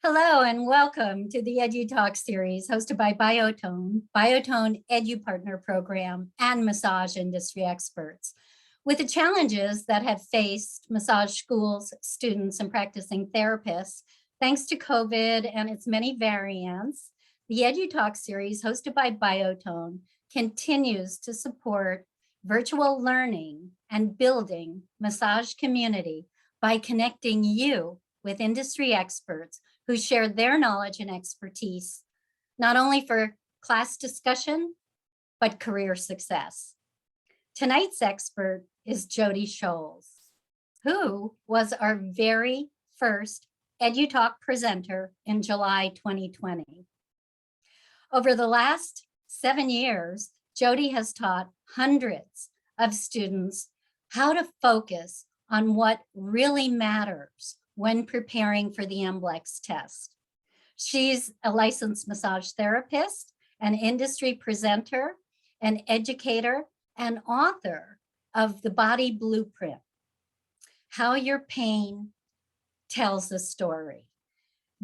Hello and welcome to the EDU-TALK series hosted by Biotone Edu Partner Program and massage industry experts. With the challenges that have faced massage schools, students, and practicing therapists, thanks to COVID and its many variants, the EDU-TALK series hosted by Biotone continues to support virtual learning and building massage community by connecting you with industry experts who share their knowledge and expertise, not only for class discussion, but career success. Tonight's expert is Jodi Scholes, who was our very first EDU-TALK presenter in July 2020. Over the last 7 years, Jodi has taught hundreds of students how to focus on what really matters when preparing for the MBLEx test. She's a licensed massage therapist, an industry presenter, an educator, and author of The Body Blueprint, How Your Pain Tells a Story.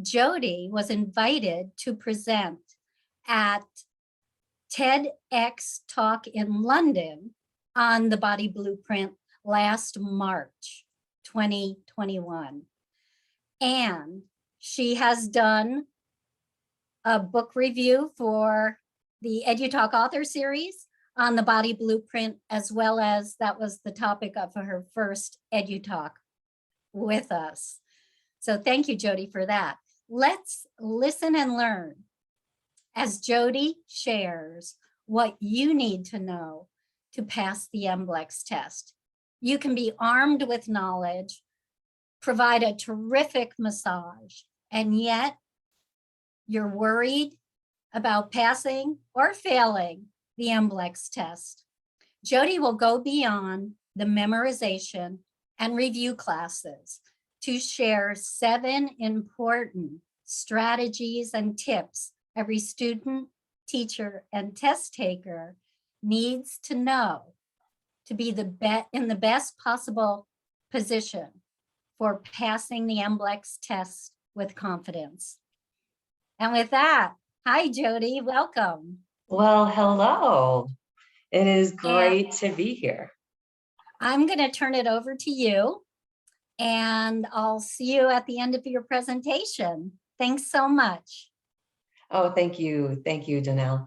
Jodi was invited to present at TEDx Talk in London on The Body Blueprint last March 2021. And she has done a book review for the EDU-TALK author series on the Body Blueprint, as well as that was the topic of her first EDU-TALK with us. So thank you, Jodi, for that. Let's listen and learn as Jodi shares what you need to know to pass the MBLEx test. You can be armed with knowledge, provide a terrific massage, and yet you're worried about passing or failing the MBLEx test. Jodi will go beyond the memorization and review classes to share 7 important strategies and tips every student, teacher, and test taker needs to know to be in the best possible position for passing the MBLEx test with confidence. And with that, hi, Jodi, welcome. Well, hello. It is great to be here. I'm going to turn it over to you, and I'll see you at the end of your presentation. Thanks so much. Oh, thank you. Thank you, Danelle.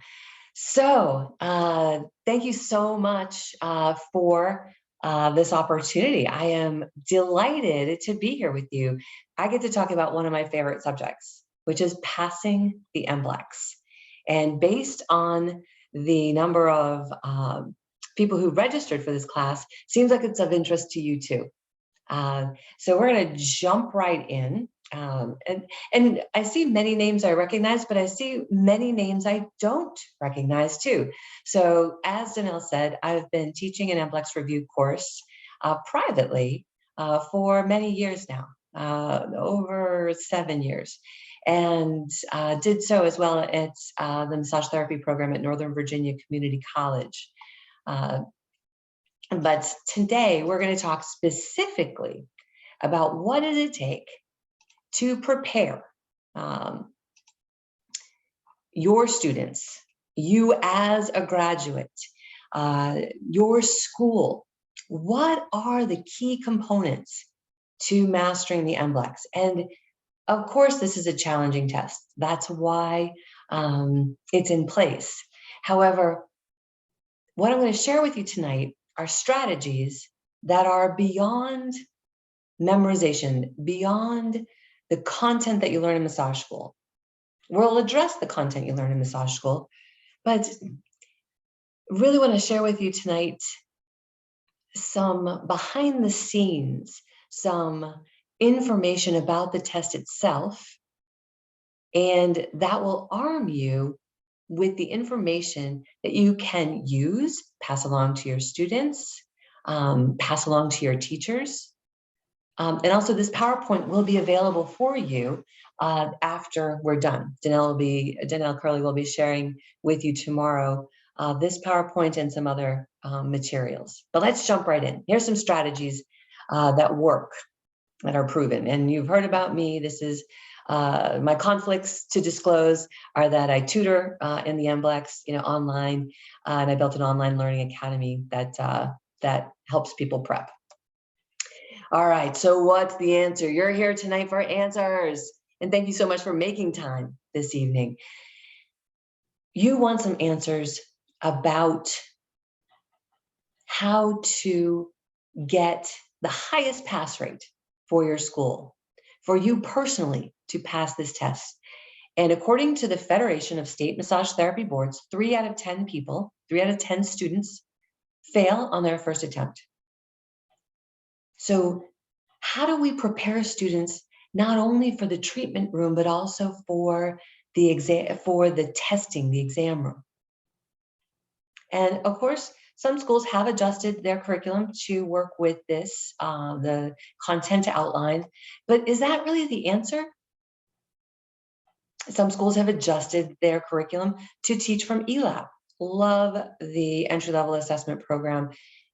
So thank you so much for this opportunity. I am delighted to be here with you. I get to talk about one of my favorite subjects, which is passing the MBLEx. And based on the number of people who registered for this class, seems like it's of interest to you too. So we're going to jump right in. And I see many names I recognize, but I see many names I don't recognize too. So as Danelle said, I've been teaching an MBLEx review course privately for many years now, over 7 years, and did so as well at the massage therapy program at Northern Virginia Community College. But today we're going to talk specifically about what does it take to prepare your students, you as a graduate, your school. What are the key components to mastering the MBLEx? And of course, this is a challenging test. That's why it's in place. However, what I'm going to share with you tonight are strategies that are beyond memorization, beyond the content that you learn in massage school. We'll address the content you learn in massage school, but really want to share with you tonight some behind the scenes, some information about the test itself, and that will arm you with the information that you can use, pass along to your students, pass along to your teachers. And also this PowerPoint will be available for you after we're done. Danelle Curley will be sharing with you tomorrow this PowerPoint and some other materials. But let's jump right in. Here's some strategies that work that are proven. And you've heard about me. This is my conflicts to disclose are that I tutor in the MBLEx, online, and I built an online learning academy that helps people prep. All right, so what's the answer? You're here tonight for answers. And thank you so much for making time this evening. You want some answers about how to get the highest pass rate for your school, for you personally to pass this test. And according to the Federation of State Massage Therapy Boards, 3 out of 10 people, 3 out of 10 students fail on their first attempt. So how do we prepare students not only for the treatment room, but also for the exam, for the testing, the exam room? And of course, some schools have adjusted their curriculum to work with this, the content outline, but is that really the answer? Some schools have adjusted their curriculum to teach from ELAP. Love the entry-level assessment program.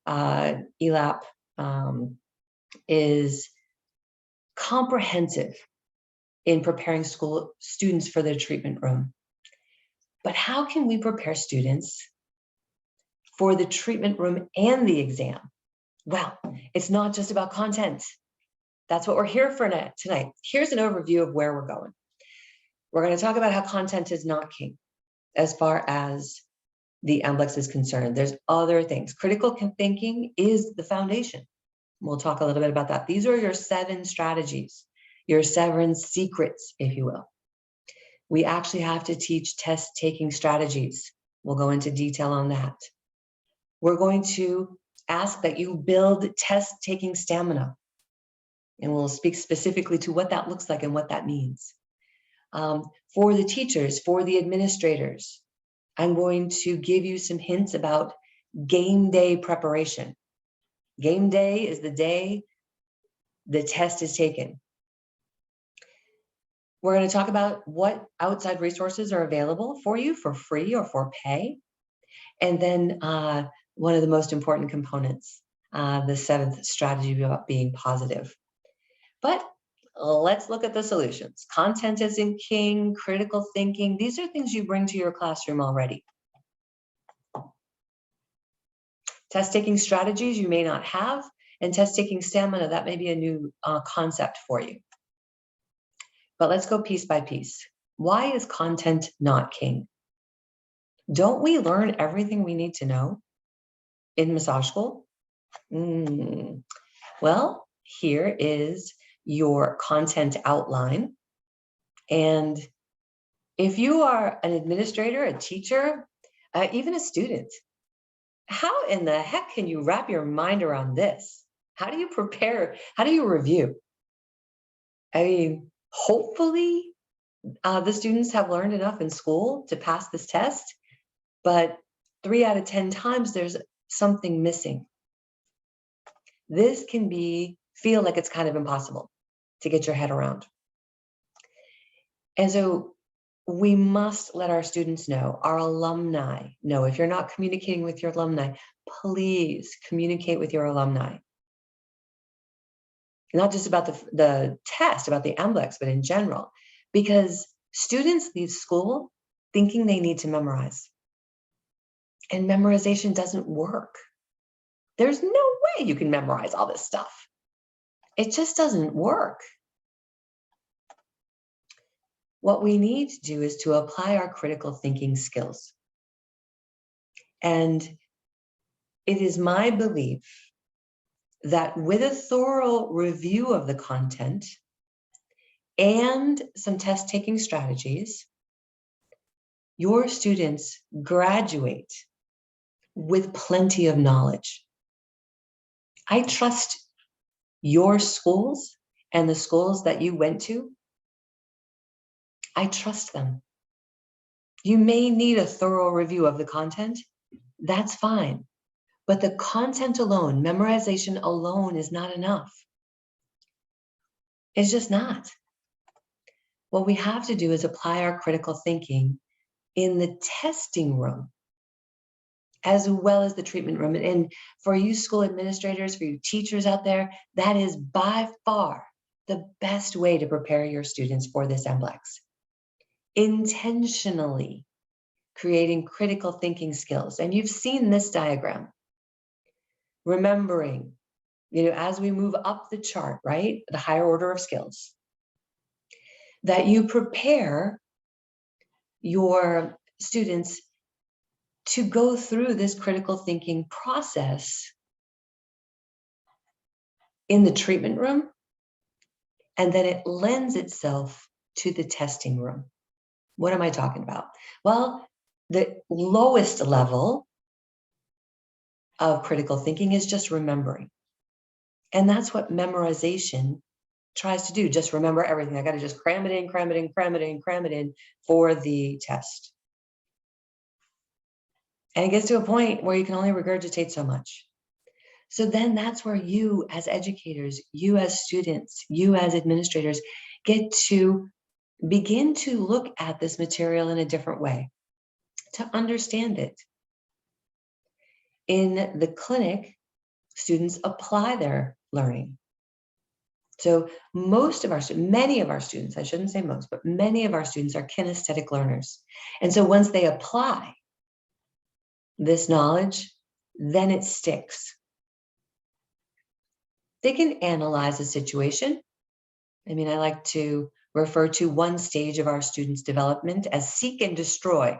ELAP is comprehensive in preparing school students for their treatment room. But how can we prepare students for the treatment room and the exam? Well, it's not just about content. That's what we're here for tonight. Here's an overview of where we're going. We're going to talk about how content is not king as far as the MBLEx is concerned. There's other things. Critical thinking is the foundation. We'll talk a little bit about that. These are your 7 strategies, your 7 secrets, if you will. We actually have to teach test-taking strategies. We'll go into detail on that. We're going to ask that you build test-taking stamina. And we'll speak specifically to what that looks like and what that means. For the teachers, for the administrators, I'm going to give you some hints about game day preparation. Game day is the day the test is taken. We're going to talk about what outside resources are available for you for free or for pay. And then one of the most important components, the 7th strategy about being positive. But let's look at the solutions. Content isn't king, critical thinking. These are things you bring to your classroom already. Test-taking strategies you may not have, and test-taking stamina, that may be a new concept for you. But let's go piece by piece. Why is content not king? Don't we learn everything we need to know in massage school? Well, here is your content outline. And if you are an administrator, a teacher, even a student, how in the heck can you wrap your mind around this? How do you prepare? How do you review? I mean, hopefully the students have learned enough in school to pass this test, but 3 out of 10 times there's something missing. This can feel like it's kind of impossible to get your head around. And so we must let our students know, our alumni know. If you're not communicating with your alumni, please communicate with your alumni. Not just about the test, about the MBLEx, but in general, because students leave school thinking they need to memorize. And memorization doesn't work. There's no way you can memorize all this stuff. It just doesn't work. What we need to do is to apply our critical thinking skills. And it is my belief that with a thorough review of the content and some test-taking strategies, your students graduate with plenty of knowledge. I trust your schools and the schools that you went to. I trust them. You may need a thorough review of the content. That's fine. But the content alone, memorization alone, is not enough. It's just not. What we have to do is apply our critical thinking in the testing room, as well as the treatment room. And for you school administrators, for you teachers out there, that is by far the best way to prepare your students for this MBLEx. Intentionally creating critical thinking skills. And you've seen this diagram. Remembering, as we move up the chart, right? The higher order of skills, that you prepare your students to go through this critical thinking process in the treatment room, and then it lends itself to the testing room. What am I talking about? Well, the lowest level of critical thinking is just remembering. And that's what memorization tries to do. Just remember everything. I got to just cram it in, cram it in, cram it in, cram it in for the test. And it gets to a point where you can only regurgitate so much. So then that's where you as educators, you as students, you as administrators get to begin to look at this material in a different way, to understand it. In the clinic, students apply their learning. So many of our students, I shouldn't say most, but many of our students are kinesthetic learners. And so once they apply this knowledge, then it sticks. They can analyze a situation. I like to refer to one stage of our students' development as seek and destroy.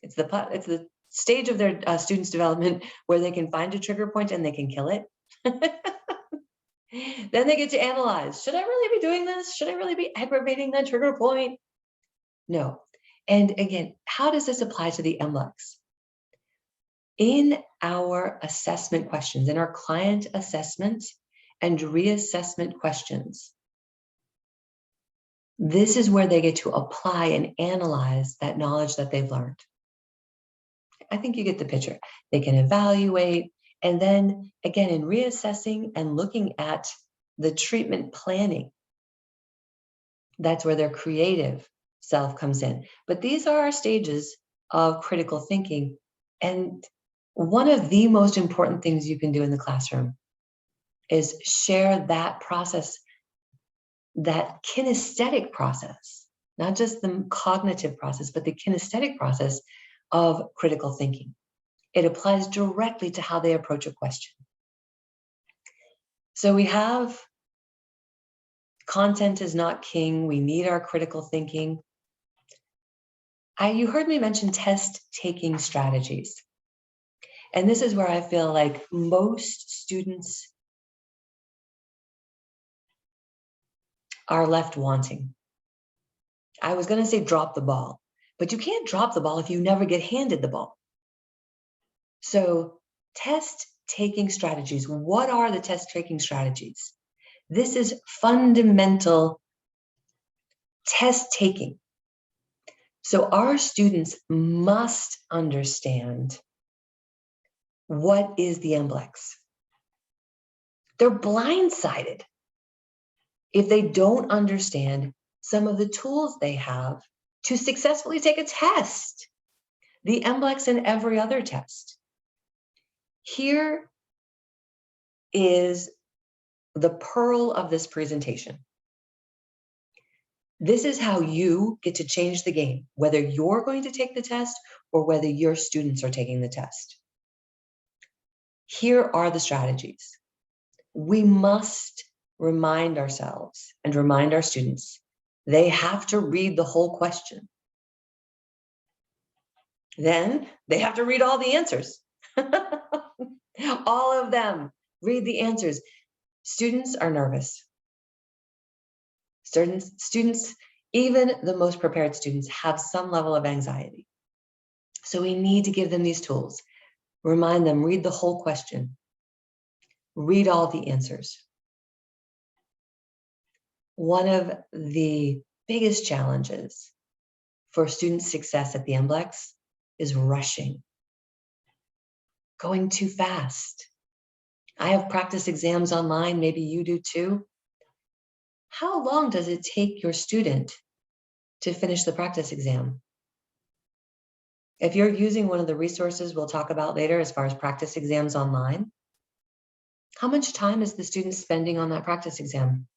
It's the stage of their students' development where they can find a trigger point and they can kill it. Then they get to analyze. Should I really be doing this? Should I really be aggravating that trigger point? No. And again, how does this apply to the MBLEx? In our assessment questions, in our client assessment and reassessment questions, this is where they get to apply and analyze that knowledge that they've learned. I think you get the picture. They can evaluate, and then again, in reassessing and looking at the treatment planning, that's where their creative self comes in. But these are our stages of critical thinking. And one of the most important things you can do in the classroom is share that process, that kinesthetic process, not just the cognitive process, but the kinesthetic process of critical thinking. It applies directly to how they approach a question. So we have content is not king. We need our critical thinking. You heard me mention test-taking strategies. And this is where I feel like most students are left wanting. I was going to say drop the ball, but you can't drop the ball if you never get handed the ball. So test-taking strategies. What are the test-taking strategies? This is fundamental test-taking. So our students must understand what is the MBLEx. They're blindsided if they don't understand some of the tools they have to successfully take a test, the MBLEx and every other test. Here is the pearl of this presentation. This is how you get to change the game, whether you're going to take the test or whether your students are taking the test. Here are the strategies. We must remind ourselves and remind our students, they have to read the whole question. Then they have to read all the answers. All of them, read the answers. Students are nervous. Students, even the most prepared students, have some level of anxiety. So we need to give them these tools. Remind them, read the whole question. Read all the answers. One of the biggest challenges for student success at the MBLEx is rushing, going too fast. I have practice exams online, maybe you do too. How long does it take your student to finish the practice exam? If you're using one of the resources we'll talk about later as far as practice exams online, how much time is the student spending on that practice exam?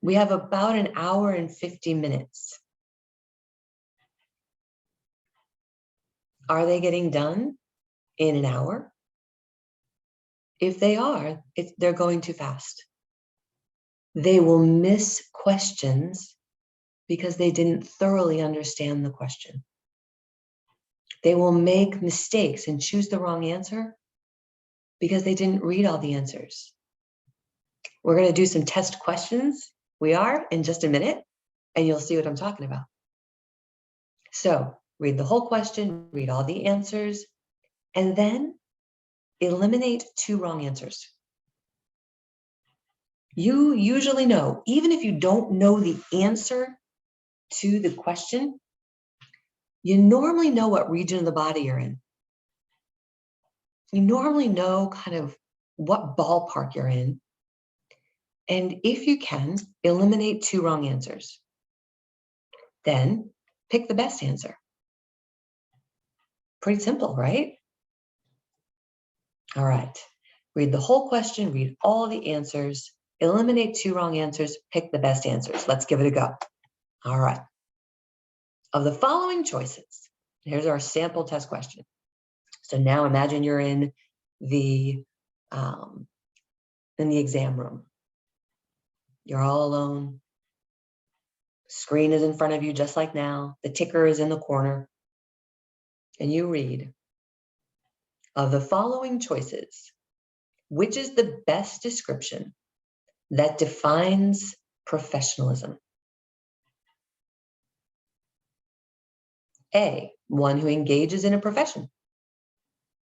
We have about an hour and 50 minutes. Are they getting done in an hour? If they are, they're going too fast. They will miss questions because they didn't thoroughly understand the question. They will make mistakes and choose the wrong answer because they didn't read all the answers. We're going to do some test questions. We are in just a minute, and you'll see what I'm talking about. So read the whole question, read all the answers, and then eliminate 2 wrong answers. You usually know, even if you don't know the answer to the question, you normally know what region of the body you're in. You normally know kind of what ballpark you're in. And if you can, eliminate 2 wrong answers. Then pick the best answer. Pretty simple, right? All right. Read the whole question, read all the answers, eliminate 2 wrong answers, pick the best answers. Let's give it a go. All right. Of the following choices, here's our sample test question. So now imagine you're in the exam room. You're all alone. Screen is in front of you just like now. The ticker is in the corner. And you read, of the following choices, which is the best description that defines professionalism? A, one who engages in a profession.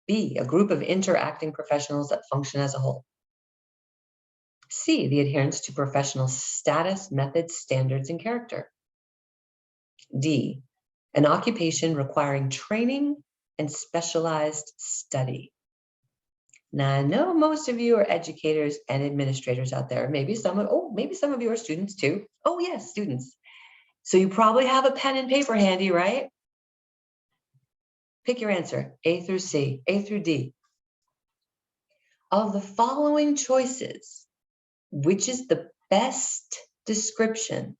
B, a group of interacting professionals that function as a whole. C, the adherence to professional status, methods, standards, and character. D, an occupation requiring training and specialized study. Now, I know most of you are educators and administrators out there. Maybe some of you are students too. Oh yes, students. So you probably have a pen and paper handy, right? Pick your answer, A through C, A through D. Of the following choices, which is the best description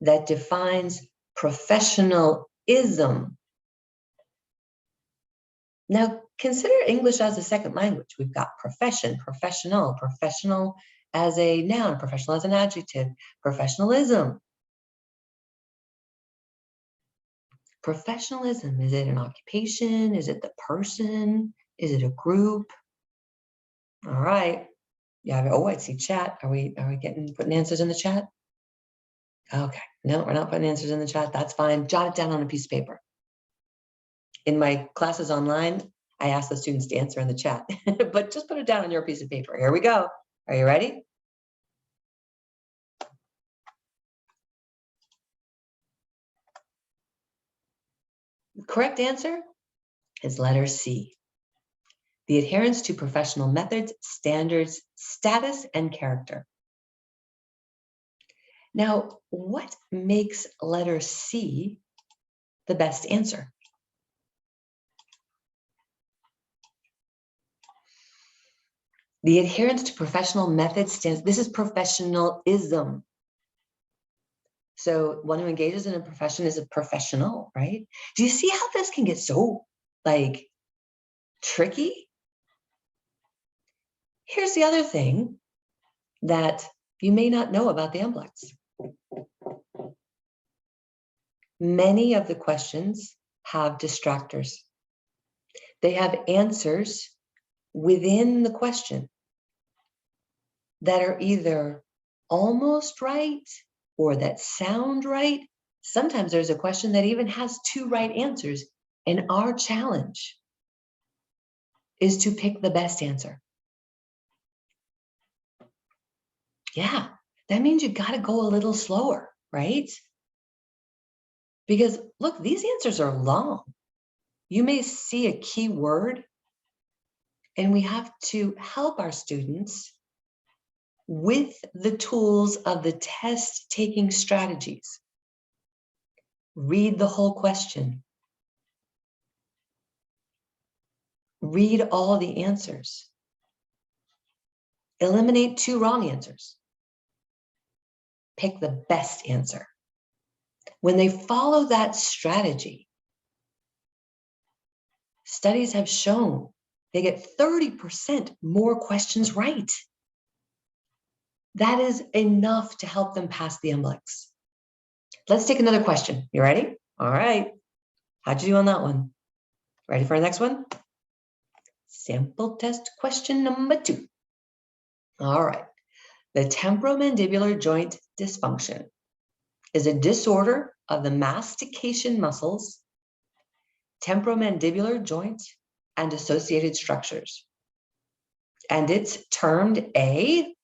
that defines professionalism? Now, consider English as a second language. We've got profession, professional, professional as a noun, professional as an adjective, professionalism. Professionalism, is it an occupation? Is it the person? Is it a group? All right. Yeah. Oh, I see chat. Are we putting answers in the chat? Okay. No, we're not putting answers in the chat. That's fine. Jot it down on a piece of paper. In my classes online, I ask the students to answer in the chat, but just put it down on your piece of paper. Here we go. Are you ready? The correct answer is letter C. The adherence to professional methods, standards, status, and character. Now, what makes letter C the best answer? The adherence to professional methods, standards. This is professionalism. So one who engages in a profession is a professional, right? Do you see how this can get so tricky? Here's the other thing that you may not know about the MBLEx. Many of the questions have distractors. They have answers within the question that are either almost right or that sound right. Sometimes there's a question that even has 2 right answers, and our challenge is to pick the best answer. Yeah, that means you got to go a little slower, right? Because look, these answers are long. You may see a key word, and we have to help our students with the tools of the test-taking strategies. Read the whole question. Read all the answers. Eliminate 2 wrong answers. pick the best answer. When they follow that strategy, studies have shown they get 30% more questions right. That is enough to help them pass the MBLEx. Let's take another question. You ready? All right. How'd you do on that one? Ready for the next one? Sample test question number 2. All right. The temporomandibular joint dysfunction is a disorder of the mastication muscles, temporomandibular joint, and associated structures. And it's termed a,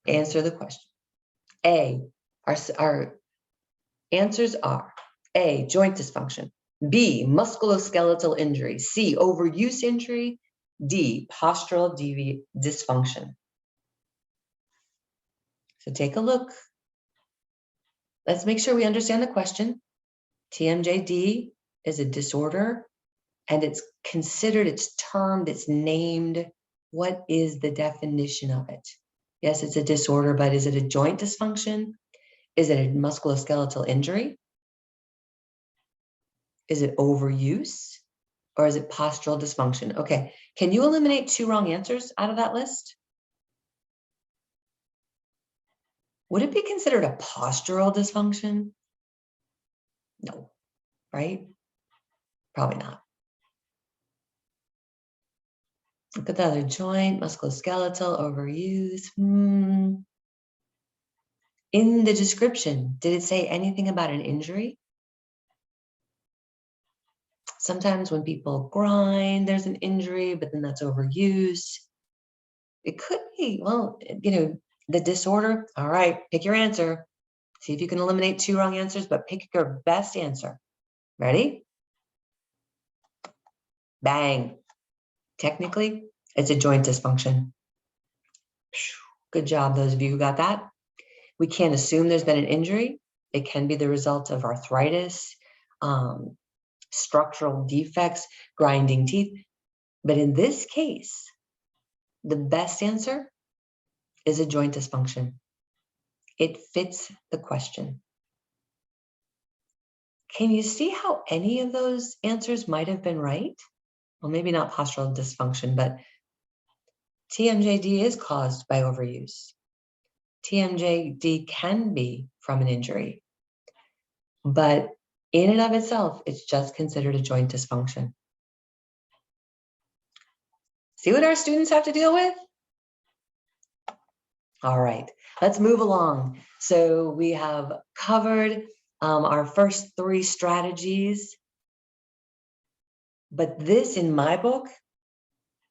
answer the question. A, our answers are A, joint dysfunction, B, musculoskeletal injury, C, overuse injury, D, postural dysfunction. So take a look. Let's make sure we understand the question. TMJD is a disorder, and it's considered, it's termed, it's named. What is the definition of it? Yes, it's a disorder, but is it a joint dysfunction? Is it a musculoskeletal injury? Is it overuse? Or is it postural dysfunction? Okay, can you eliminate 2 wrong answers out of that list? Would it be considered a postural dysfunction? No, right? Probably not. Look at the other joint, musculoskeletal, overuse. In the description, did it say anything about an injury? Sometimes when people grind, there's an injury, but then that's overuse. It could be, well, you know, the disorder. All right, pick your answer. See if you can eliminate 2 wrong answers, but pick your best answer. Ready? Bang. Technically, it's a joint dysfunction. Good job, those of you who got that. We can't assume there's been an injury. It can be the result of arthritis, structural defects, grinding teeth. But in this case, the best answer is a joint dysfunction. It fits the question. Can you see how any of those answers might have been right? Well, maybe not postural dysfunction, but TMJD is caused by overuse. TMJD can be from an injury, but in and of itself, it's just considered a joint dysfunction. See what our students have to deal with? All right, let's move along. So we have covered our first 3 strategies, but this in my book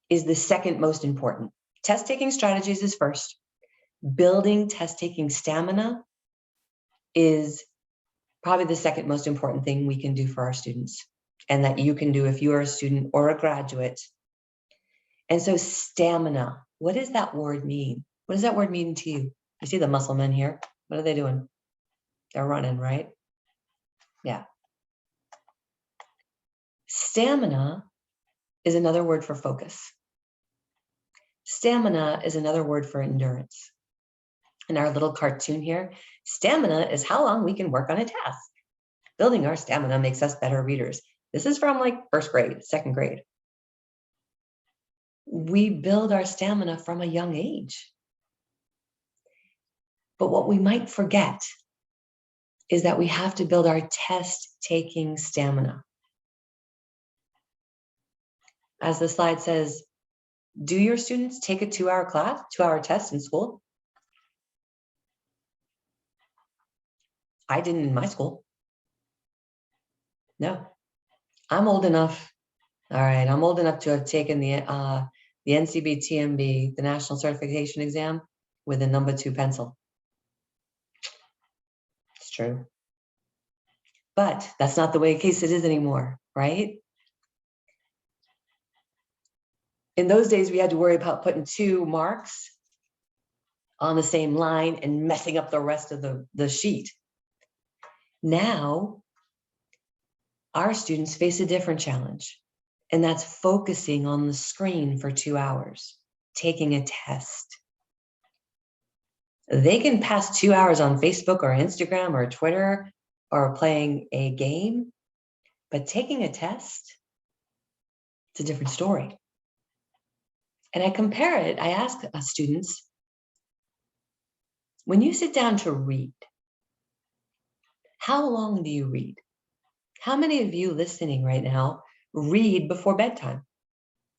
is the second most important. Test-taking strategies is first. Building test-taking stamina is probably the second most important thing we can do for our students, and that you can do if you are a student or a graduate. And so stamina, what does that word mean? What does that word mean to you? You see the muscle men here? What are they doing? They're running, right? Yeah. Stamina is another word for focus. Stamina is another word for endurance. In our little cartoon here, stamina is how long we can work on a task. Building our stamina makes us better readers. This is from like 1st grade, 2nd grade. We build our stamina from a young age. But what we might forget is that we have to build our test-taking stamina. As the slide says, do your students take a 2-hour class, 2-hour test in school? I didn't in my school. No, I'm old enough. All right, I'm old enough to have taken the NCB-TMB, the National Certification Exam, with a number 2 pencil. It's true. But that's not the way case it is anymore, right? In those days, we had to worry about putting 2 marks on the same line and messing up the rest of the sheet. Now, our students face a different challenge, and that's focusing on the screen for 2 hours, taking a test. They can pass 2 hours on Facebook or Instagram or Twitter or playing a game, but taking a test, it's a different story. And I compare it, I ask students, when you sit down to read, how long do you read? How many of you listening right now read before bedtime?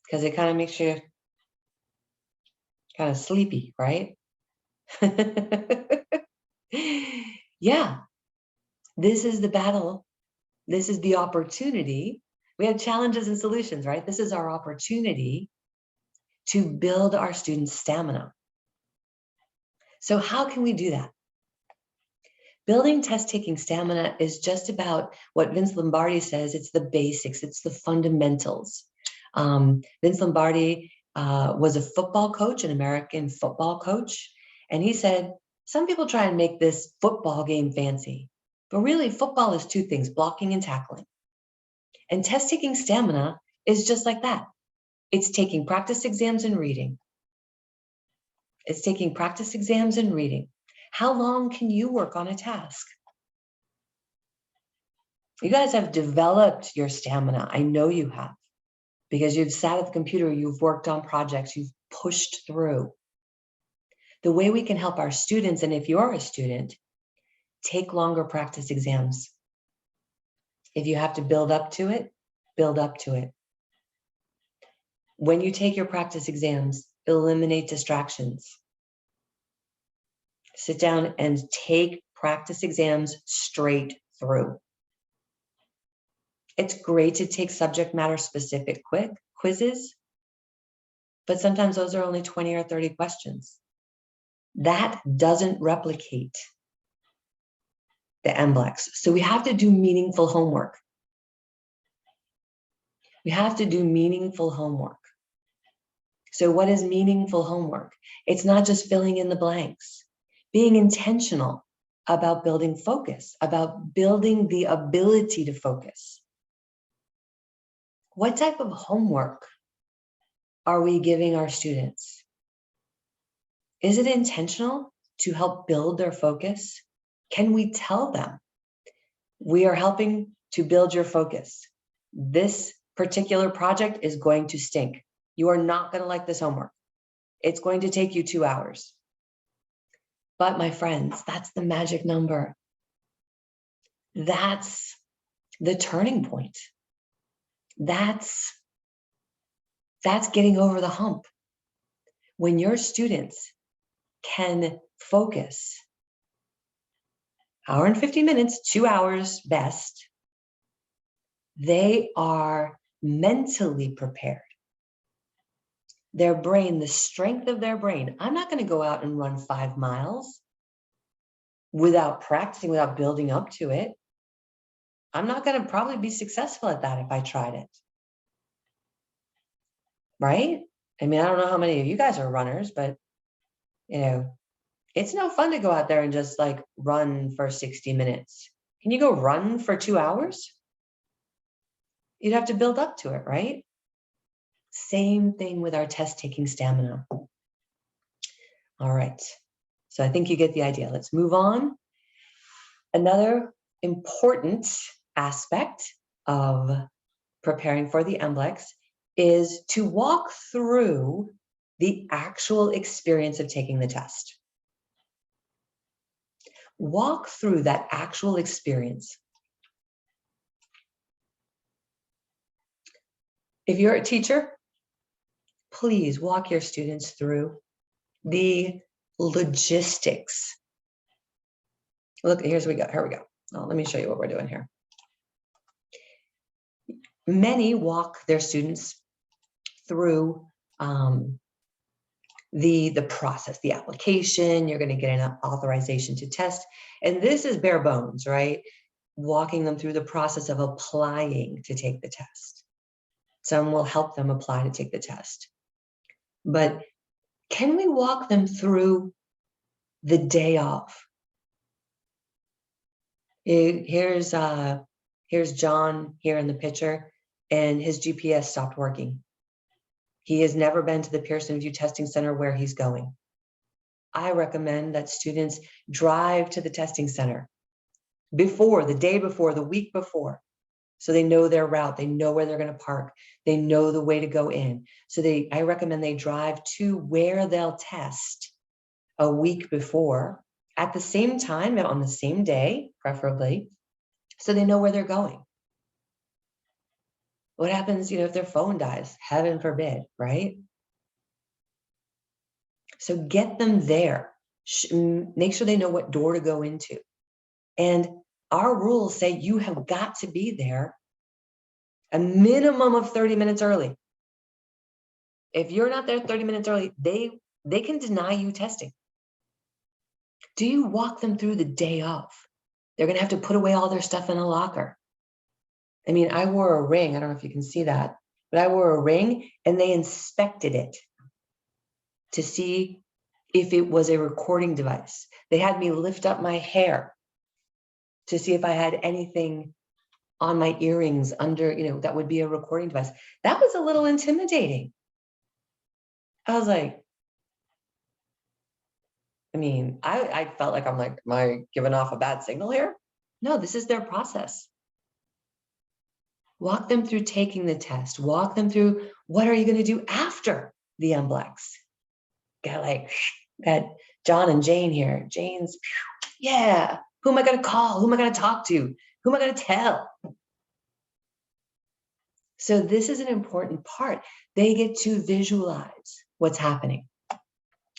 Because it kind of makes you kind of sleepy, right? Yeah, this is the battle. This is the opportunity. We have challenges and solutions, right? This is our opportunity to build our students' stamina. So how can we do that? Building test-taking stamina is just about what Vince Lombardi says. It's the basics. It's the fundamentals. Vince Lombardi was a football coach, an American football coach. And he said, some people try and make this football game fancy, but really football is two things, blocking and tackling. And test-taking stamina is just like that. It's taking practice exams and reading. It's taking practice exams and reading. How long can you work on a task? You guys have developed your stamina. I know you have, because you've sat at the computer, you've worked on projects, you've pushed through. The way we can help our students, and if you're a student, take longer practice exams. If you have to build up to it, build up to it. When you take your practice exams, eliminate distractions. Sit down and take practice exams straight through. It's great to take subject matter specific quick quizzes, but sometimes those are only 20 or 30 questions. That doesn't replicate the MBLEx. So we have to do meaningful homework. We have to do meaningful homework. So what is meaningful homework? It's not just filling in the blanks. Being intentional about building focus, about building the ability to focus. What type of homework are we giving our students? Is it intentional to help build their focus? Can we tell them, we are helping to build your focus? This particular project is going to stink. You are not going to like this homework. It's going to take you 2 hours. But my friends, that's the magic number. That's the turning point. That's getting over the hump. When your students can focus, hour and 50 minutes, 2 hours best, they are mentally prepared. Their brain, the strength of their brain. I'm not going to go out and run 5 miles without practicing, without building up to it. I'm not going to probably be successful at that if I tried it. Right? I mean, I don't know how many of you guys are runners, but you know, it's no fun to go out there and just like run for 60 minutes. Can you go run for 2 hours? You'd have to build up to it, right? Same thing with our test-taking stamina. All right. So I think you get the idea. Let's move on. Another important aspect of preparing for the MBLEx is to walk through the actual experience of taking the test. Walk through that actual experience. If you're a teacher, please walk your students through the logistics. Look, here we go. Oh, let me show you what we're doing here. Many walk their students through the process, the application. You're going to get an authorization to test. And this is bare bones, right? Walking them through the process of applying to take the test. Some will help them apply to take the test. But can we walk them through the day of? Here's John here in the picture, and his GPS stopped working. He has never been to the Pearson VUE Testing Center where he's going. I recommend that students drive to the testing center before, the day before, the week before. So they know their route, they know where they're going to park, they know the way to go in. So I recommend they drive to where they'll test a week before at the same time and on the same day, preferably, so they know where they're going. What happens, if their phone dies? Heaven forbid, right? So get them there. Make sure they know what door to go into. And our rules say you have got to be there a minimum of 30 minutes early. If you're not there 30 minutes early, they can deny you testing. Do you walk them through the day of? They're going to have to put away all their stuff in a locker. I mean, I wore a ring. I don't know if you can see that, but I wore a ring and they inspected it to see if it was a recording device. They had me lift up my hair to see if I had anything on my earrings under, that would be a recording device. That was a little intimidating. I was like, I felt like am I giving off a bad signal here? No, this is their process. Walk them through taking the test. Walk them through what are you going to do after the MBLEx. Got John and Jane here. Jane's, yeah. Who am I going to call? Who am I going to talk to? Who am I going to tell? So this is an important part. They get to visualize what's happening.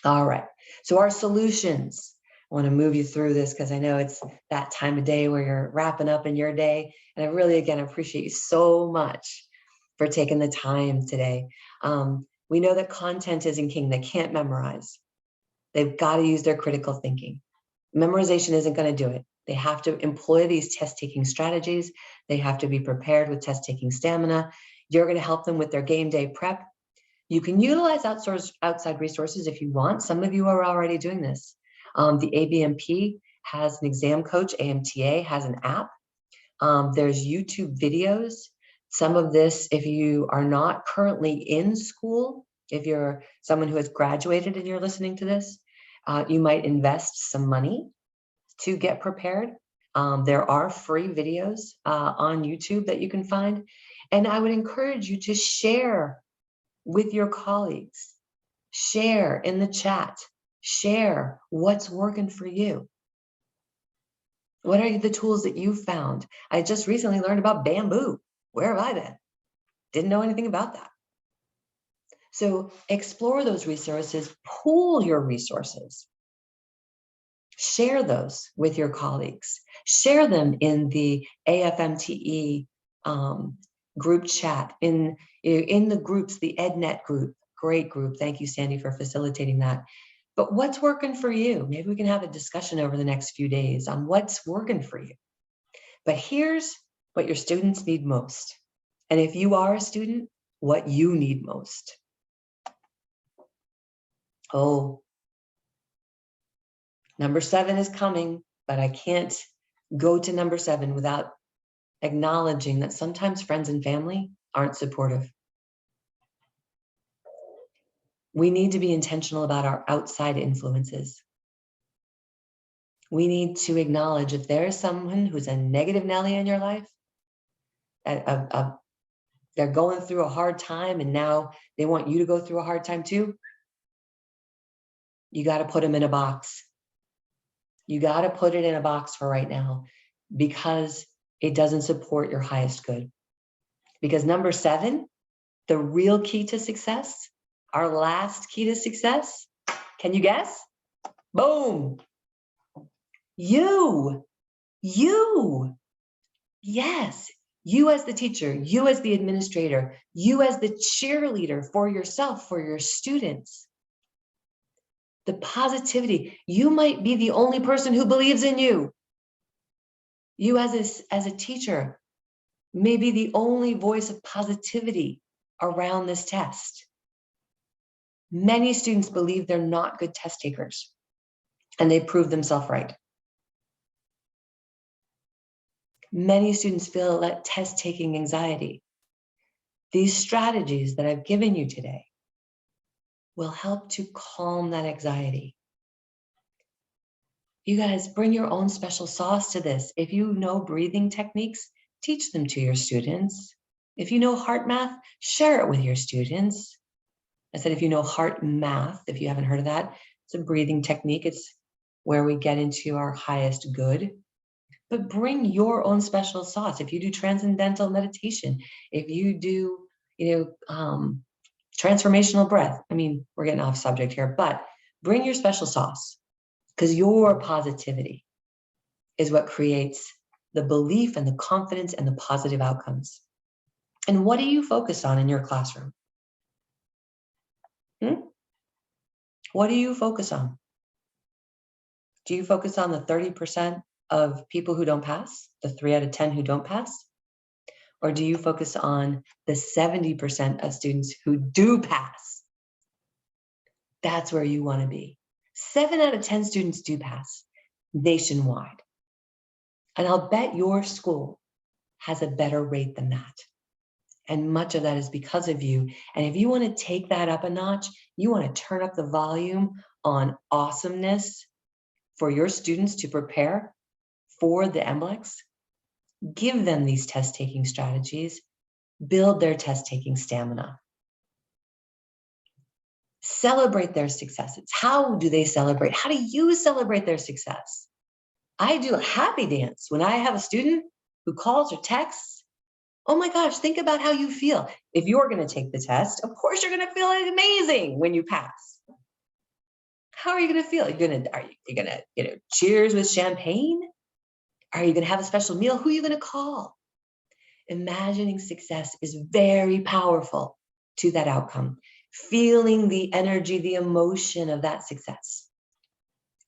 All right. So our solutions. I want to move you through this because I know it's that time of day where you're wrapping up in your day. And I really, again, appreciate you so much for taking the time today. We know that content isn't king. They can't memorize. They've got to use their critical thinking. Memorization isn't going to do it. They have to employ these test-taking strategies. They have to be prepared with test-taking stamina. You're going to help them with their game day prep. You can utilize outside resources if you want. Some of you are already doing this. The ABMP has an exam coach. AMTA has an app. There's YouTube videos. Some of this, if you are not currently in school, if you're someone who has graduated and you're listening to this, you might invest some money to get prepared. There are free videos on YouTube that you can find. And I would encourage you to share with your colleagues. Share in the chat. Share what's working for you. What are the tools that you found? I just recently learned about bamboo. Where have I been? Didn't know anything about that. So explore those resources, pool your resources. Share those with your colleagues. Share them in the AFMTE group chat, in the groups, the EdNet group. Great group. Thank you, Sandy, for facilitating that. But what's working for you? Maybe we can have a discussion over the next few days on what's working for you. But here's what your students need most. And if you are a student, what you need most. Oh, number 7 is coming, but I can't go to number 7 without acknowledging that sometimes friends and family aren't supportive. We need to be intentional about our outside influences. We need to acknowledge if there is someone who's a negative Nelly in your life, they're going through a hard time and now they want you to go through a hard time too, you got to put them in a box. You got to put it in a box for right now because it doesn't support your highest good. Because number 7, the real key to success, our last key to success, can you guess? Boom. You. Yes. You as the teacher, you as the administrator, you as the cheerleader for yourself, for your students. The positivity. You might be the only person who believes in you. You as a teacher may be the only voice of positivity around this test. Many students believe they're not good test takers, and they prove themselves right. Many students feel that test-taking anxiety. These strategies that I've given you today will help to calm that anxiety. You guys bring your own special sauce to this. If you know breathing techniques, teach them to your students. If you know heart math, share it with your students. I said, if you know heart math, if you haven't heard of that, it's a breathing technique. It's where we get into our highest good. But bring your own special sauce. If you do transcendental meditation, if you do, transformational breath. I mean, we're getting off subject here, but bring your special sauce, because your positivity is what creates the belief and the confidence and the positive outcomes. And what do you focus on in your classroom? What do you focus on? Do you focus on the 30% of people who don't pass, the 3 out of 10 who don't pass? Or do you focus on the 70% of students who do pass? That's where you want to be. 7 out of 10 students do pass nationwide. And I'll bet your school has a better rate than that. And much of that is because of you. And if you want to take that up a notch, you want to turn up the volume on awesomeness for your students to prepare for the MBLEx, give them these test-taking strategies, build their test-taking stamina. Celebrate their successes. How do they celebrate? How do you celebrate their success? I do a happy dance when I have a student who calls or texts. Oh my gosh, think about how you feel. If you're going to take the test, of course you're going to feel amazing when you pass. How are you going to feel? Are you going to cheers with champagne? Are you going to have a special meal? Who are you going to call? Imagining success is very powerful to that outcome. Feeling the energy, the emotion of that success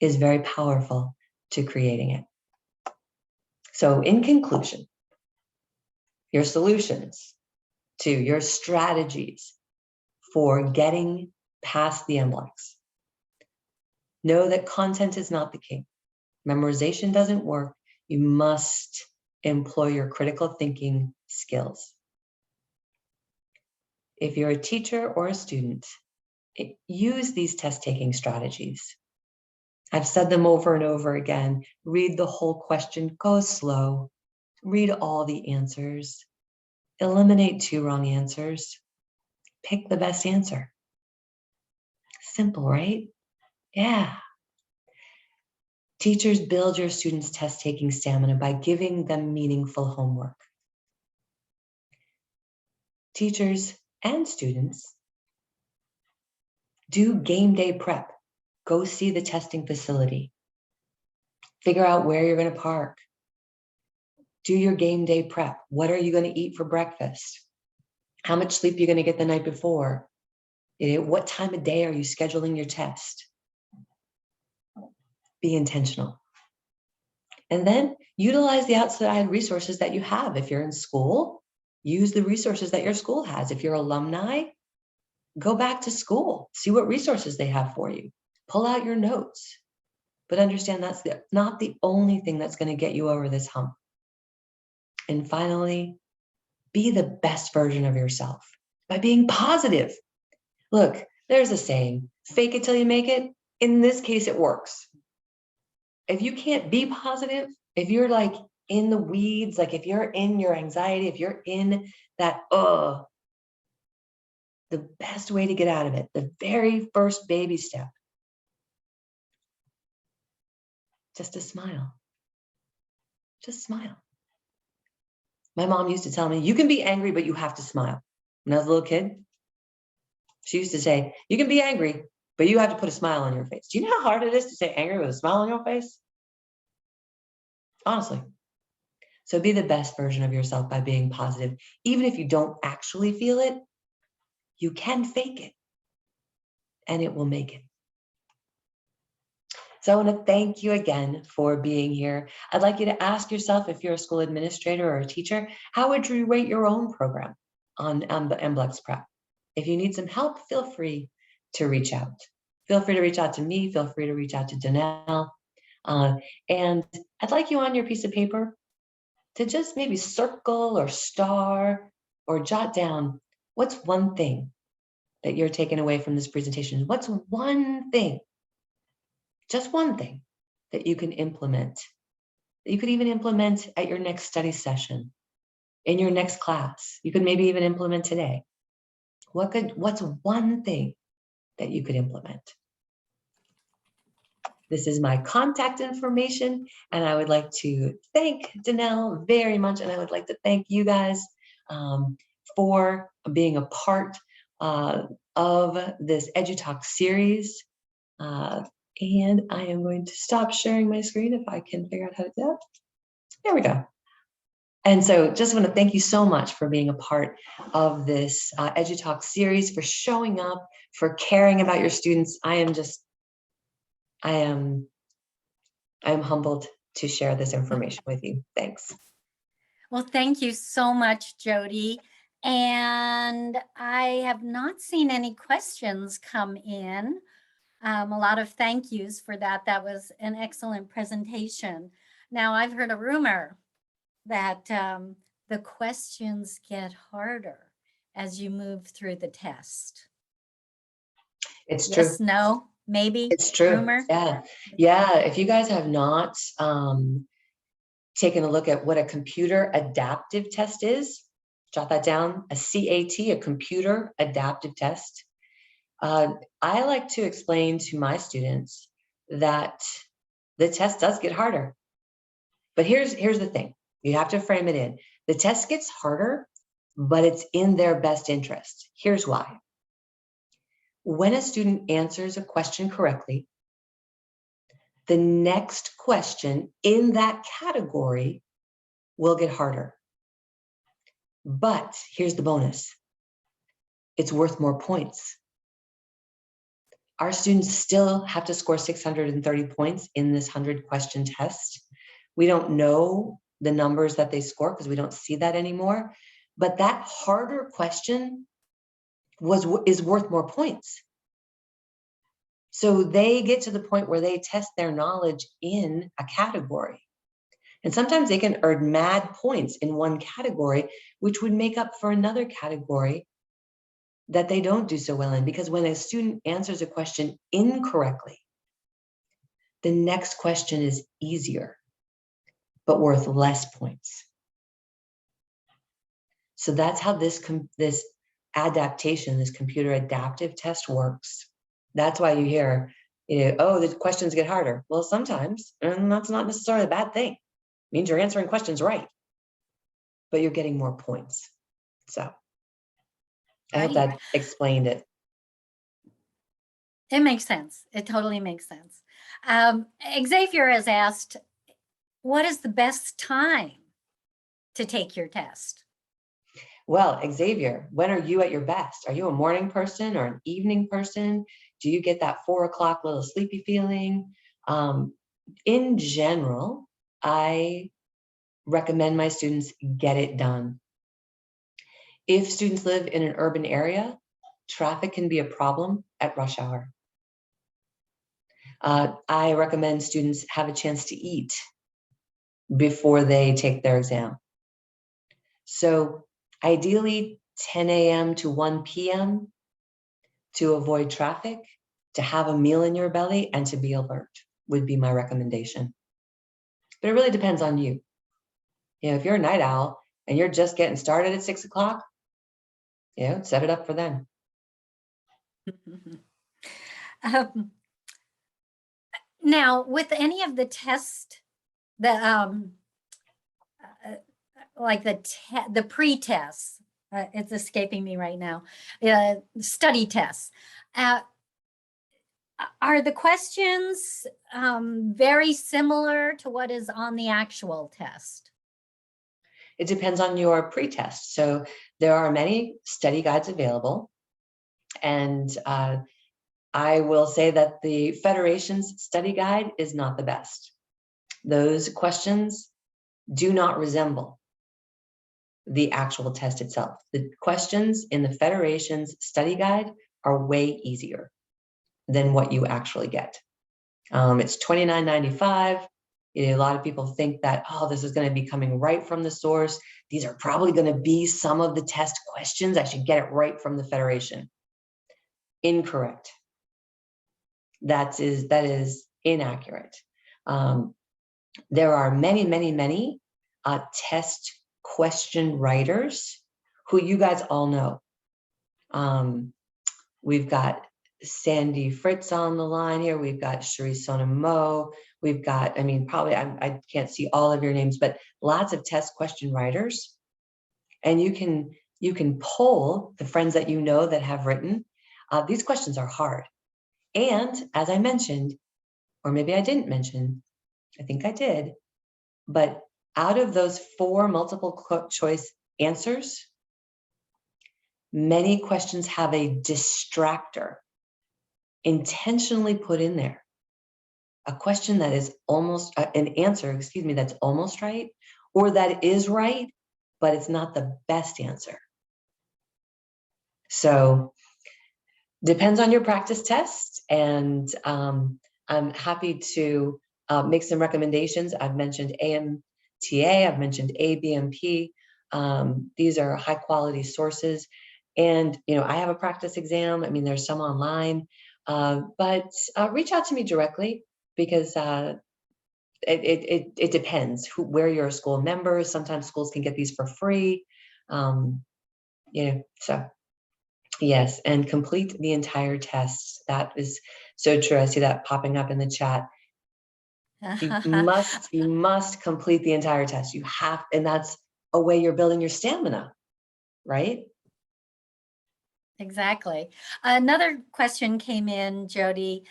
is very powerful to creating it. So in conclusion, your solutions to your strategies for getting past the MBLEx. Know that content is not the king. Memorization doesn't work. You must employ your critical thinking skills. If you're a teacher or a student, use these test-taking strategies. I've said them over and over again. Read the whole question, go slow. Read all the answers. Eliminate 2 wrong answers. Pick the best answer. Simple, right? Yeah. Teachers, build your students' test-taking stamina by giving them meaningful homework. Teachers and students, do game day prep. Go see the testing facility. Figure out where you're going to park. Do your game day prep. What are you going to eat for breakfast? How much sleep are you going to get the night before? What time of day are you scheduling your test? Be intentional. And then utilize the outside resources that you have. If you're in school, use the resources that your school has. If you're alumni, go back to school. See what resources they have for you. Pull out your notes. But understand that's not the only thing that's going to get you over this hump. And finally, be the best version of yourself by being positive. Look, there's a saying, fake it till you make it. In this case, it works. If you can't be positive, if you're like in the weeds, like if you're in your anxiety, if you're in that, the best way to get out of it, the very first baby step, just to smile. Just smile. My mom used to tell me, you can be angry, but you have to smile. When I was a little kid, she used to say, you can be angry, but you have to put a smile on your face. Do you know how hard it is to say angry with a smile on your face? Honestly. So be the best version of yourself by being positive. Even if you don't actually feel it, you can fake it and it will make it. So I want to thank you again for being here. I'd like you to ask yourself, if you're a school administrator or a teacher, how would you rate your own program on MBLEx Prep? If you need some help, feel free to reach out. Feel free to reach out to me. Feel free to reach out to Danelle. And I'd like you on your piece of paper to just maybe circle or star or jot down what's one thing that you're taking away from this presentation. What's one thing? Just one thing that you can implement, that you could even implement at your next study session, in your next class? You could maybe even implement today. What's one thing that you could implement? This is my contact information, and I would like to thank Danelle very much, and I would like to thank you guys for being a part of this EDU-TALK series. And I am going to stop sharing my screen if I can figure out how to do that. There we go. And so just want to thank you so much for being a part of this EDU-TALK series, for showing up, for caring about your students. I am humbled to share this information with you. Thanks. Well, thank you so much, Jodi. And I have not seen any questions come in. A lot of thank yous for that. That was an excellent presentation. Now, I've heard a rumor that the questions get harder as you move through the test. It's true. Yes, no, maybe? It's true. Rumor? Yeah. If you guys have not taken a look at what a computer adaptive test is, jot that down, a CAT, a computer adaptive test. I like to explain to my students that the test does get harder. But here's the thing. You have to frame it in. The test gets harder, but it's in their best interest. Here's why. When a student answers a question correctly, the next question in that category will get harder. But here's the bonus. It's worth more points. Our students still have to score 630 points in this 100-question test. We don't know the numbers that they score because we don't see that anymore. But that harder question is worth more points. So they get to the point where they test their knowledge in a category. And sometimes they can earn mad points in one category, which would make up for another category that they don't do so well in. Because when a student answers a question incorrectly, the next question is easier, but worth less points. So that's how this adaptation, this computer adaptive test works. That's why you hear, oh, the questions get harder. Well, sometimes, and that's not necessarily a bad thing. It means you're answering questions right, but you're getting more points. So I hope that explained it. It makes sense. It totally makes sense. Xavier has asked, what is the best time to take your test? Well, Xavier, when are you at your best? Are you a morning person or an evening person? Do you get that 4 o'clock little sleepy feeling? In general, I recommend my students get it done. If students live in an urban area, traffic can be a problem at rush hour. I recommend students have a chance to eat before they take their exam. So ideally 10 a.m. to 1 p.m. to avoid traffic, to have a meal in your belly, and to be alert would be my recommendation. But it really depends on you. If you're a night owl and you're just getting started at 6 o'clock, set it up for them. Now, with any of the tests, like the pre-tests, it's escaping me right now, study tests, are the questions very similar to what is on the actual test? It depends on your pre-test. So there are many study guides available. And I will say that the Federation's study guide is not the best. Those questions do not resemble the actual test itself. The questions in the Federation's study guide are way easier than what you actually get. It's $29.95. A lot of people think that, oh, this is going to be coming right from the source. These are probably going to be some of the test questions. I should get it right from the Federation. Incorrect. That is inaccurate. There are many, many, many test question writers who you guys all know. We've got Sandy Fritz on the line here. We've got Cherie Sonamo. We've got, I mean, probably, I can't see all of your names, but lots of test question writers. And you can poll the friends that you know that have written. These questions are hard. And as I mentioned, or maybe I didn't mention, I think I did, but out of those 4 multiple choice answers, many questions have a distractor intentionally put in there. A question that is almost, an answer, excuse me, that's almost right, or that is right, but it's not the best answer. So depends on your practice test, and I'm happy to make some recommendations. I've mentioned AMTA, I've mentioned ABMP. These are high quality sources. And, you know, I have a practice exam. I mean, there's some online, but reach out to me directly, because it depends where you're a school member. Sometimes schools can get these for free. You know, so yes, and complete the entire test. That is so true. I see that popping up in the chat. You must complete the entire test. You have, and that's a way you're building your stamina, right? Exactly. Another question came in, Jodi.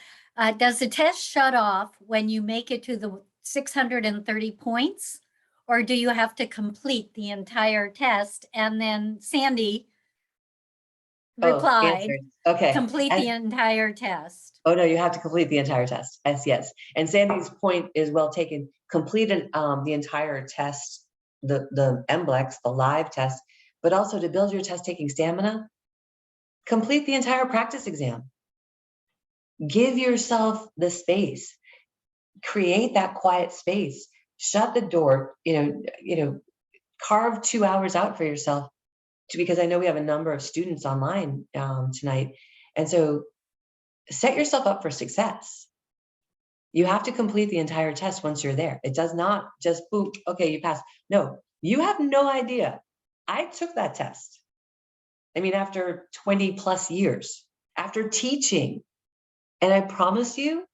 Does the test shut off when you make it to the 630 points, or do you have to complete the entire test? And then Sandy replied, okay, complete the entire test. Oh no, you have to complete the entire test. Yes. And Sandy's point is well taken. Complete the entire test, the MBLEx, the live test, but also to build your test taking stamina, complete the entire practice exam. Give yourself the space. Create that quiet space. Shut the door. You know, carve 2 hours out for yourself. Because I know we have a number of students online tonight, and so set yourself up for success. You have to complete the entire test once you're there. It does not just boom, okay, you passed. No, you have no idea. I took that test. I mean, after 20 plus years, after teaching, and I promise you,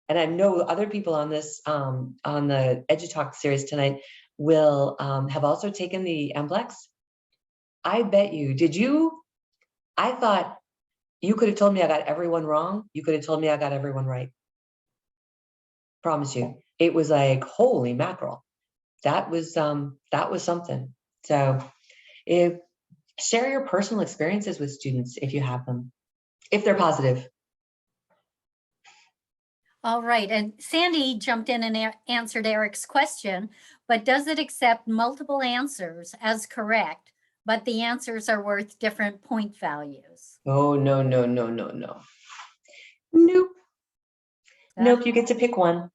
and I know other people on this, on the EDU-TALK series tonight will have also taken the MBLEx. I bet you, I thought you could have told me I got everyone wrong. You could have told me I got everyone right. Promise you. It was like, holy mackerel. That was something. So share your personal experiences with students if you have them, if they're positive. All right, and Sandy jumped in and answered Eric's question, but does it accept multiple answers as correct, but the answers are worth different point values? Oh, no, no, no, no, no. Nope. Nope, you get to pick one.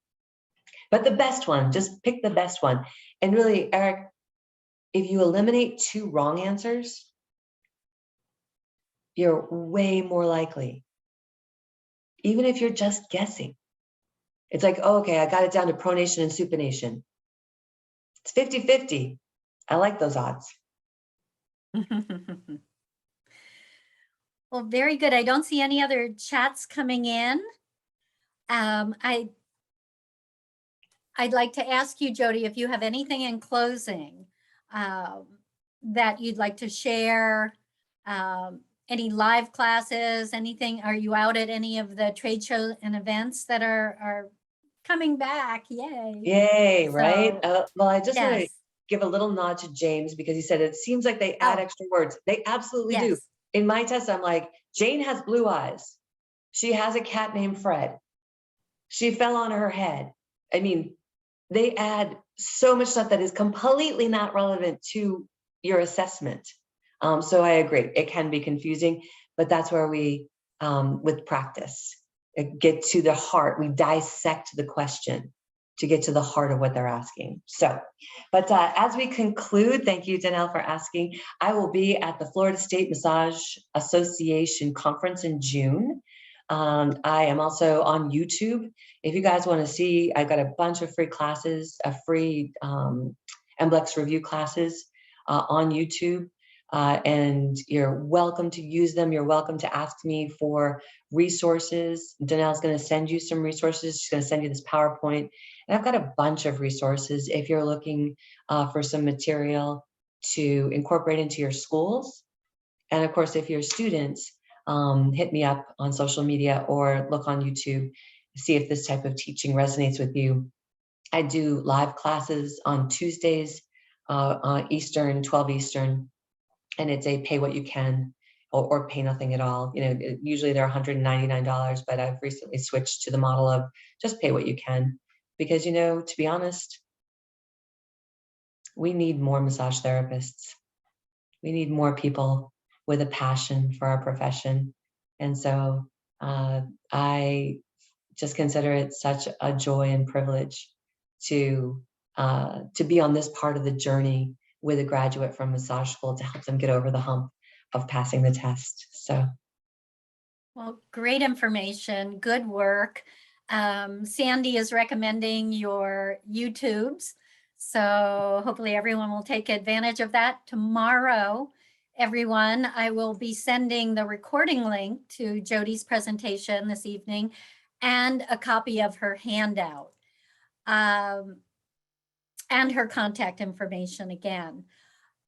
But the best one, just pick the best one. And really, Eric, if you eliminate 2 wrong answers, you're way more likely. Even if you're just guessing. It's like, oh, okay, I got it down to pronation and supination. It's 50-50. I like those odds. Well, very good. I don't see any other chats coming in. I'd like to ask you, Jodi, if you have anything in closing that you'd like to share, any live classes, anything. Are you out at any of the trade shows and events that are coming back? Yay. Yay, right? Well, I just want to Yes. give a little nod to James, because he said it seems like they add extra words. They absolutely do. In my test, I'm like, Jane has blue eyes. She has a cat named Fred. She fell on her head. I mean, they add so much stuff that is completely not relevant to your assessment. So I agree, it can be confusing, but that's where we, with practice, get to the heart. We dissect the question to get to the heart of what they're asking. So, but as we conclude, thank you, Danelle, for asking. I will be at the Florida State Massage Association conference in June. I am also on YouTube. If you guys want to see, I've got a bunch of free classes, free MBLEx review classes on YouTube. And you're welcome to use them. You're welcome to ask me for resources. Danelle's going to send you some resources. She's going to send you this PowerPoint. And I've got a bunch of resources if you're looking for some material to incorporate into your schools. And of course, if you're students, hit me up on social media or look on YouTube, see if this type of teaching resonates with you. I do live classes on Tuesdays, Eastern, 12 Eastern, and it's a pay what you can or pay nothing at all. You know, usually they're $199, but I've recently switched to the model of just pay what you can, because, you know, to be honest, we need more massage therapists. We need more people with a passion for our profession. And so I just consider it such a joy and privilege to be on this part of the journey with a graduate from massage school to help them get over the hump of passing the test. So, well, great information, good work. Sandy is recommending your YouTubes, so hopefully everyone will take advantage of that. Tomorrow, everyone, I will be sending the recording link to Jodi's presentation this evening and a copy of her handout and her contact information again.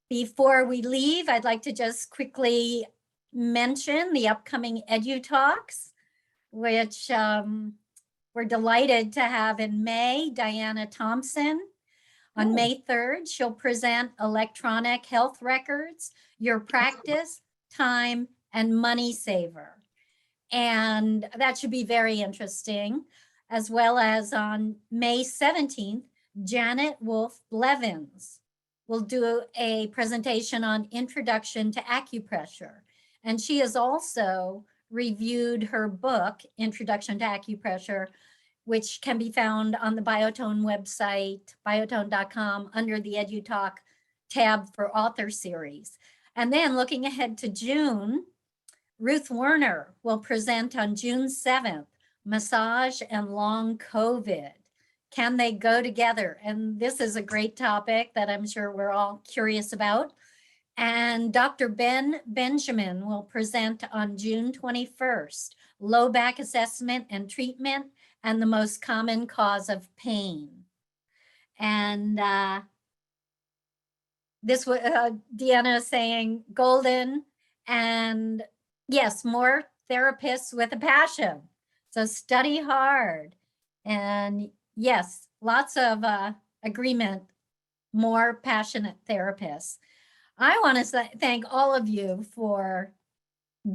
Before we leave, I'd like to just quickly mention the upcoming EDU-TALKs, which we're delighted to have in May. Diana Thompson. On May 3rd, she'll present electronic health records, your practice, time, and money saver. And that should be very interesting. As well as on May 17th, Janet Wolf Blevins will do a presentation on introduction to acupressure. And she has also reviewed her book, Introduction to Acupressure, which can be found on the Biotone website, biotone.com, under the EDU-TALK tab for author series. And then looking ahead to June, Ruth Werner will present on June 7th, Massage and Long COVID. Can they go together? And this is a great topic that I'm sure we're all curious about. And Dr. Ben Benjamin will present on June 21st, low back assessment and treatment and the most common cause of pain. And this was Deanna saying golden, and yes, more therapists with a passion. So study hard. And yes, lots of agreement, more passionate therapists. I want to thank all of you for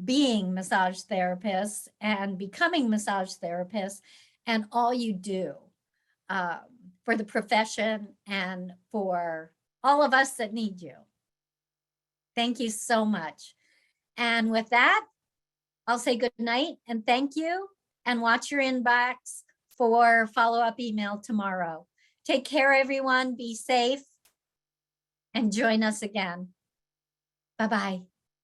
being massage therapists and becoming massage therapists and all you do for the profession and for all of us that need you. Thank you so much. And with that, I'll say good night and thank you, and watch your inbox for follow-up email tomorrow. Take care, everyone. Be safe and join us again. Bye-bye.